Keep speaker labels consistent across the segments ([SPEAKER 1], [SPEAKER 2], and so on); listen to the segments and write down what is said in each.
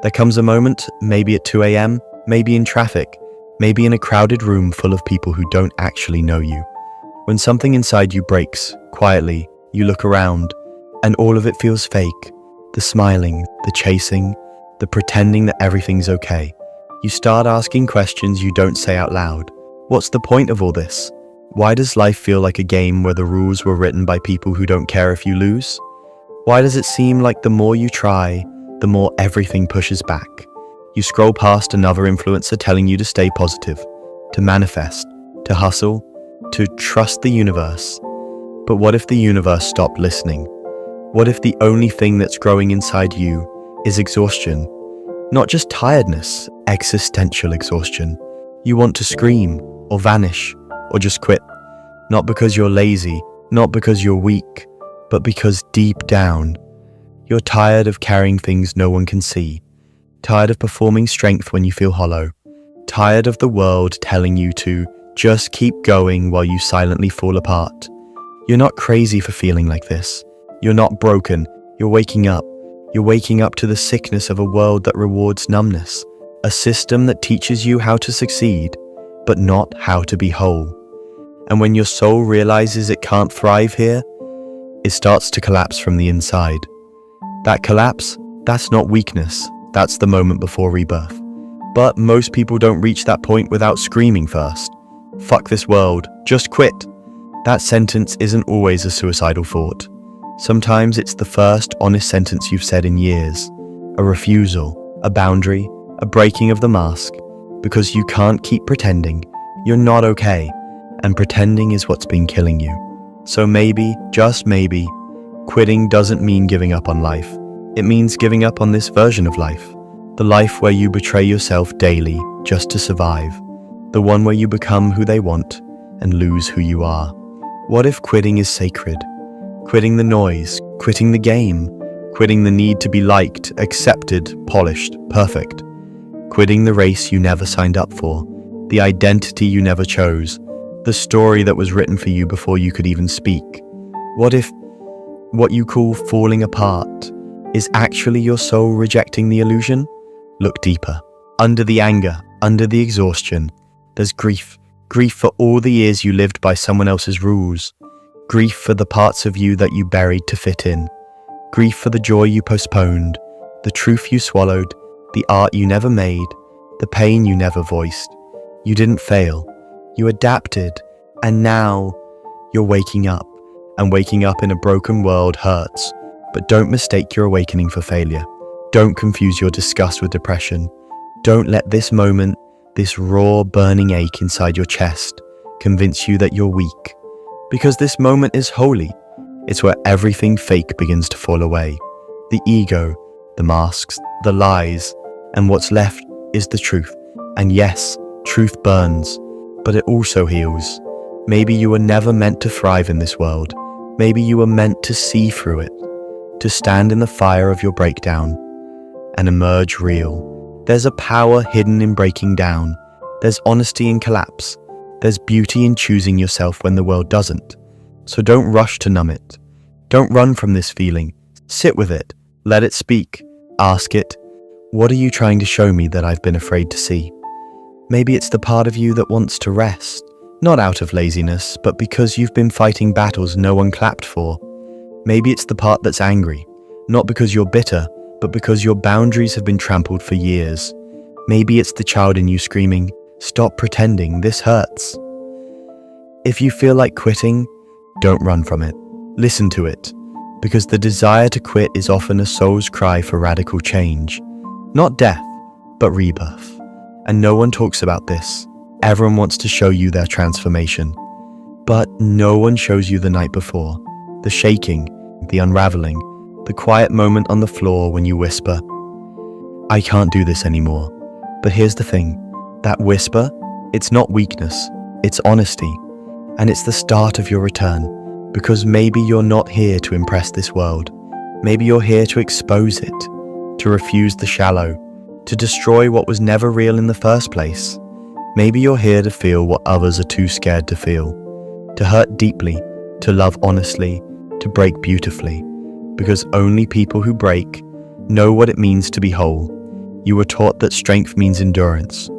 [SPEAKER 1] There comes a moment, maybe at 2 a.m., maybe in traffic, maybe in a crowded room full of people who don't actually know you, when something inside you breaks, quietly, you look around, and all of it feels fake. The smiling, the chasing, the pretending that everything's okay. You start asking questions you don't say out loud. What's the point of all this? Why does life feel like a game where the rules were written by people who don't care if you lose? Why does it seem like the more you try, the more everything pushes back? You scroll past another influencer telling you to stay positive, to manifest, to hustle, to trust the universe. But what if the universe stopped listening? What if the only thing that's growing inside you is exhaustion? Not just tiredness, existential exhaustion. You want to scream, or vanish, or just quit. Not because you're lazy, not because you're weak, but because deep down, you're tired of carrying things no one can see, tired of performing strength when you feel hollow, tired of the world telling you to just keep going while you silently fall apart. You're not crazy for feeling like this. You're not broken. You're waking up. You're waking up to the sickness of a world that rewards numbness, a system that teaches you how to succeed, but not how to be whole. And when your soul realizes it can't thrive here, it starts to collapse from the inside. That collapse, that's not weakness, that's the moment before rebirth. But most people don't reach that point without screaming first. Fuck this world, just quit. That sentence isn't always a suicidal thought. Sometimes it's the first honest sentence you've said in years. A refusal, a boundary, a breaking of the mask. Because you can't keep pretending. You're not okay. And pretending is what's been killing you. So maybe, just maybe, quitting doesn't mean giving up on life. It means giving up on this version of life. The life where you betray yourself daily just to survive. The one where you become who they want and lose who you are. What if quitting is sacred? Quitting the noise, quitting the game, quitting the need to be liked, accepted, polished, perfect. Quitting the race you never signed up for, the identity you never chose, the story that was written for you before you could even speak. What if what you call falling apart is actually your soul rejecting the illusion? Look deeper. Under the anger, under the exhaustion, there's grief. Grief for all the years you lived by someone else's rules. Grief for the parts of you that you buried to fit in. Grief for the joy you postponed, the truth you swallowed, the art you never made, the pain you never voiced. You didn't fail. You adapted. And now you're waking up. And waking up in a broken world hurts. But don't mistake your awakening for failure. Don't confuse your disgust with depression. Don't let this moment, this raw, burning ache inside your chest, convince you that you're weak. Because this moment is holy. It's where everything fake begins to fall away. The ego, the masks, the lies, and what's left is the truth. And yes, truth burns, but it also heals. Maybe you were never meant to thrive in this world. Maybe you were meant to see through it, to stand in the fire of your breakdown and emerge real. There's a power hidden in breaking down. There's honesty in collapse. There's beauty in choosing yourself when the world doesn't. So don't rush to numb it. Don't run from this feeling. Sit with it. Let it speak. Ask it, what are you trying to show me that I've been afraid to see? Maybe it's the part of you that wants to rest, not out of laziness, but because you've been fighting battles no one clapped for. Maybe it's the part that's angry, not because you're bitter, but because your boundaries have been trampled for years. Maybe it's the child in you screaming, "Stop pretending, this hurts." If you feel like quitting, don't run from it. Listen to it, because the desire to quit is often a soul's cry for radical change. Not death, but rebirth. And no one talks about this. Everyone wants to show you their transformation. But no one shows you the night before. The shaking, the unraveling, the quiet moment on the floor when you whisper, "I can't do this anymore." But here's the thing, that whisper, it's not weakness, it's honesty. And it's the start of your return, because maybe you're not here to impress this world. Maybe you're here to expose it, to refuse the shallow, to destroy what was never real in the first place. Maybe you're here to feel what others are too scared to feel, to hurt deeply, to love honestly, to break beautifully. because only people who break know what it means to be whole. You were taught that strength means endurance,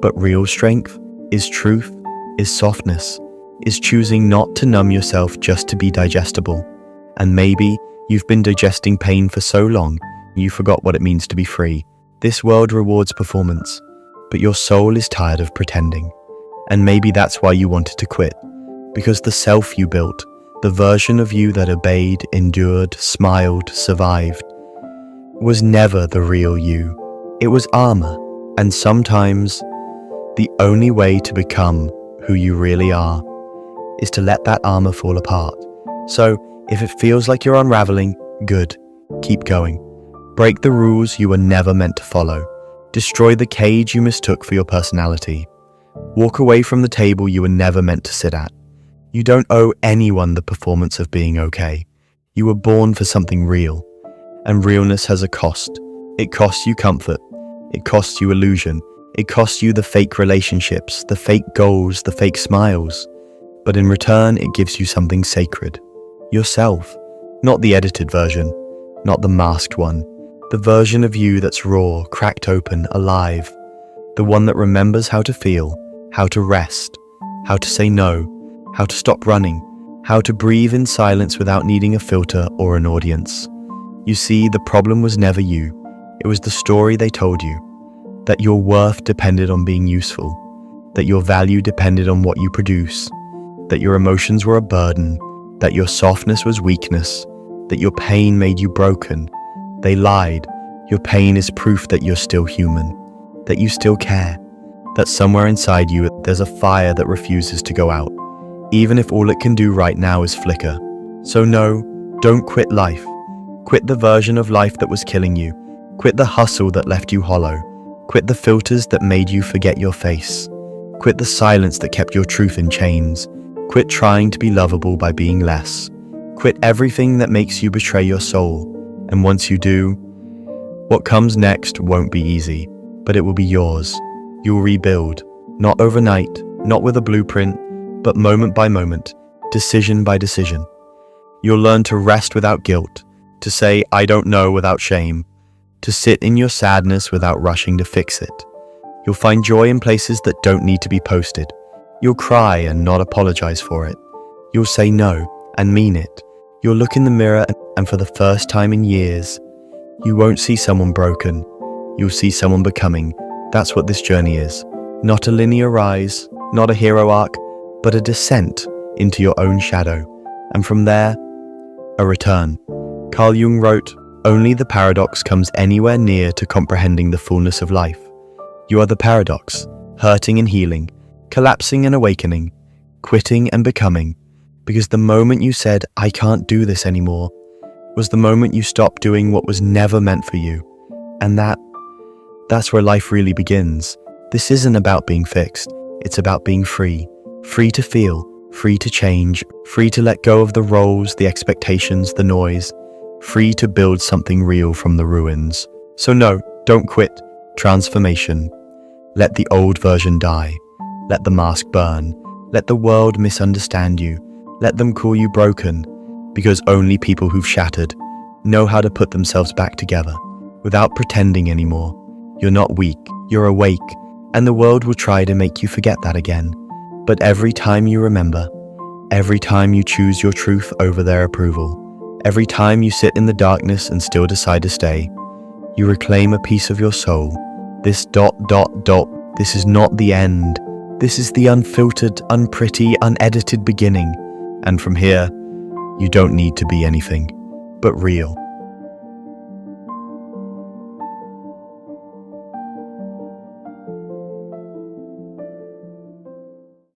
[SPEAKER 1] but real strength is truth, is softness, is choosing not to numb yourself just to be digestible. And maybe you've been digesting pain for so long, you forgot what it means to be free. This world rewards performance, but your soul is tired of pretending. And maybe that's why you wanted to quit, because the self you built, the version of you that obeyed, endured, smiled, survived, was never the real you. It was armor, and sometimes the only way to become who you really are is to let that armor fall apart. So, if it feels like you're unraveling, good, keep going. Break the rules you were never meant to follow. Destroy the cage you mistook for your personality. Walk away from the table you were never meant to sit at. You don't owe anyone the performance of being okay. You were born for something real. And realness has a cost. It costs you comfort. It costs you illusion. It costs you the fake relationships, the fake goals, the fake smiles. But in return, it gives you something sacred. Yourself. Not the edited version. Not the masked one. The version of you that's raw, cracked open, alive. The one that remembers how to feel, how to rest, how to say no, how to stop running, how to breathe in silence without needing a filter or an audience. You see, the problem was never you. It was the story they told you. That your worth depended on being useful. That your value depended on what you produce. That your emotions were a burden. That your softness was weakness. That your pain made you broken. They lied. Your pain is proof that you're still human. That you still care. That somewhere inside you there's a fire that refuses to go out, even if all it can do right now is flicker. So no, don't quit life. Quit the version of life that was killing you. Quit the hustle that left you hollow. Quit the filters that made you forget your face. Quit the silence that kept your truth in chains. Quit trying to be lovable by being less. Quit everything that makes you betray your soul. And once you do, what comes next won't be easy, but it will be yours. You'll rebuild, not overnight, not with a blueprint, but moment by moment, decision by decision. You'll learn to rest without guilt, to say, I don't know without shame, to sit in your sadness without rushing to fix it. You'll find joy in places that don't need to be posted. You'll cry and not apologize for it. You'll say no and mean it. You'll look in the mirror and for the first time in years, you won't see someone broken. You'll see someone becoming. That's what this journey is. Not a linear rise, not a hero arc, but a descent into your own shadow. And from there, a return. Carl Jung wrote, only the paradox comes anywhere near to comprehending the fullness of life. You are the paradox, hurting and healing, collapsing and awakening, quitting and becoming, because the moment you said, I can't do this anymore, was the moment you stopped doing what was never meant for you. And that's where life really begins. This isn't about being fixed. It's about being free. Free to feel, free to change, free to let go of the roles, the expectations, the noise, free to build something real from the ruins. So no, don't quit. Transformation. Let the old version die. Let the mask burn. Let the world misunderstand you. Let them call you broken, because only people who've shattered know how to put themselves back together without pretending anymore. You're not weak, you're awake, and the world will try to make you forget that again. But every time you remember, every time you choose your truth over their approval, every time you sit in the darkness and still decide to stay, you reclaim a piece of your soul. This ... this is not the end. This is the unfiltered, unpretty, unedited beginning. And from here, you don't need to be anything but real.